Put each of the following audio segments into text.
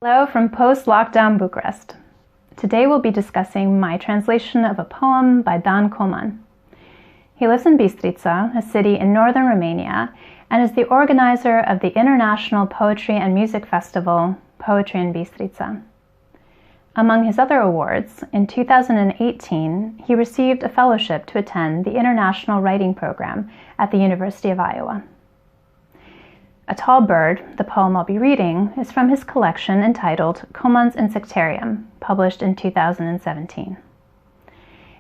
Hello from post-lockdown Bucharest. Today we'll be discussing my translation of a poem by Dan Coman. He lives in Bistrița, a city in northern Romania, and is the organizer of the International Poetry and Music Festival, Poetry in Bistrița. Among his other awards, in 2018, he received a fellowship to attend the International Writing Program at the University of Iowa. A Tall Bird, the poem I'll be reading, is from his collection entitled Coman's Insectarium, published in 2017.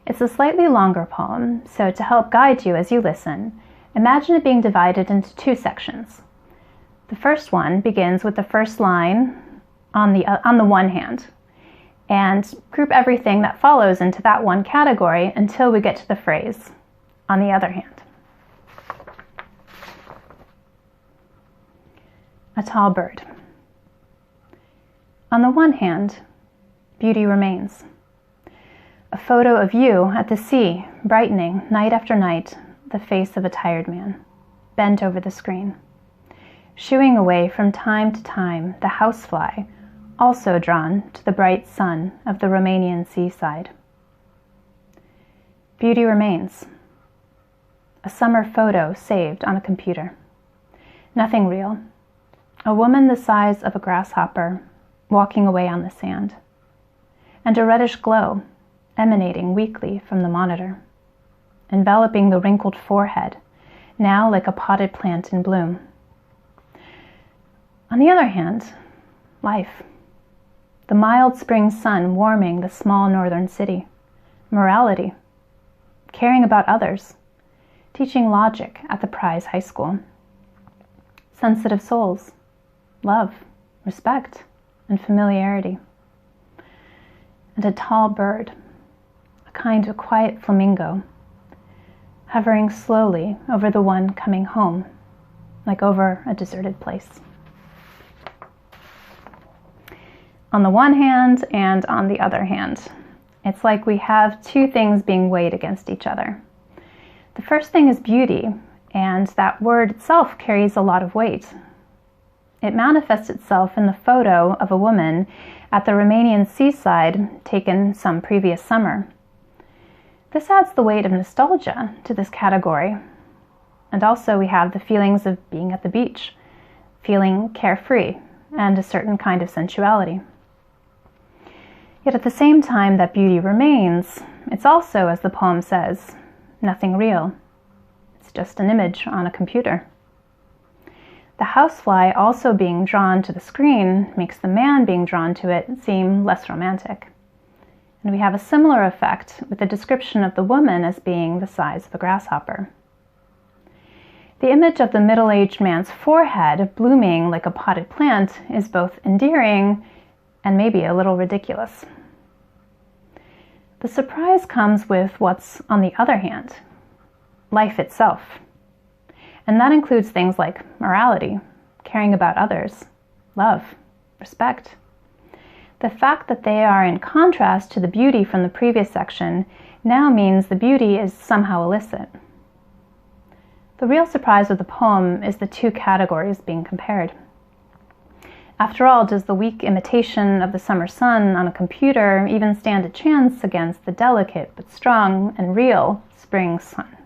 It's a slightly longer poem, so to help guide you as you listen, imagine it being divided into two sections. The first one begins with the first line on the one hand, and group everything that follows into that one category until we get to the phrase, on the other hand. A Tall Bird. On the one hand, beauty remains. A photo of you at the sea, brightening night after night the face of a tired man, bent over the screen, shooing away from time to time the housefly, also drawn to the bright sun of the Romanian seaside. Beauty remains. A summer photo saved on a computer. Nothing real. A woman the size of a grasshopper walking away on the sand, and a reddish glow emanating weakly from the monitor, enveloping the wrinkled forehead, now like a potted plant in bloom. On the other hand, life. The mild spring sun warming the small northern city, morality, caring about others, teaching logic at the Prize High School, sensitive souls, love, respect, and familiarity. And a tall bird, a kind of quiet flamingo, hovering slowly over the one coming home, like over a deserted place. On the one hand and on the other hand, it's like we have two things being weighed against each other. The first thing is beauty, and that word itself carries a lot of weight. It manifests itself in the photo of a woman at the Romanian seaside taken some previous summer. This adds the weight of nostalgia to this category. And also we have the feelings of being at the beach, feeling carefree, and a certain kind of sensuality. Yet at the same time that beauty remains, it's also, as the poem says, nothing real. It's just an image on a computer. The housefly also being drawn to the screen makes the man being drawn to it seem less romantic. And we have a similar effect with the description of the woman as being the size of a grasshopper. The image of the middle-aged man's forehead blooming like a potted plant is both endearing and maybe a little ridiculous. The surprise comes with what's on the other hand, life itself. And that includes things like morality, caring about others, love, respect. The fact that they are in contrast to the beauty from the previous section now means the beauty is somehow illicit. The real surprise of the poem is the two categories being compared. After all, does the weak imitation of the summer sun on a computer even stand a chance against the delicate but strong and real spring sun?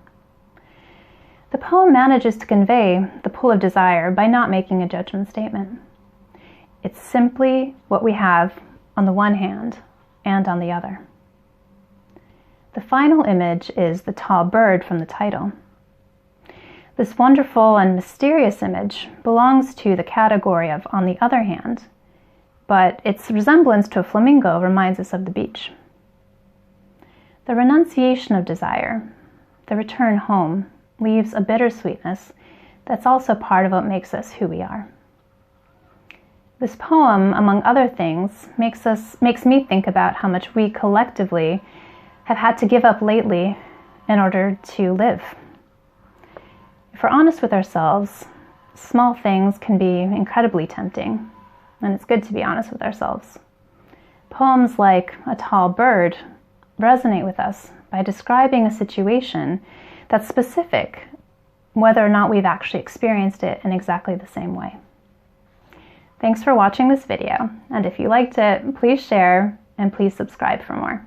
The poem manages to convey the pull of desire by not making a judgment statement. It's simply what we have on the one hand and on the other. The final image is the tall bird from the title. This wonderful and mysterious image belongs to the category of on the other hand, but its resemblance to a flamingo reminds us of the beach. The renunciation of desire, the return home, leaves a bittersweetness that's also part of what makes us who we are. This poem, among other things, makes me think about how much we collectively have had to give up lately in order to live. If we're honest with ourselves, small things can be incredibly tempting, and it's good to be honest with ourselves. Poems like A Tall Bird resonate with us by describing a situation that's specific, whether or not we've actually experienced it in exactly the same way. Thanks for watching this video, and if you liked it, please share and please subscribe for more.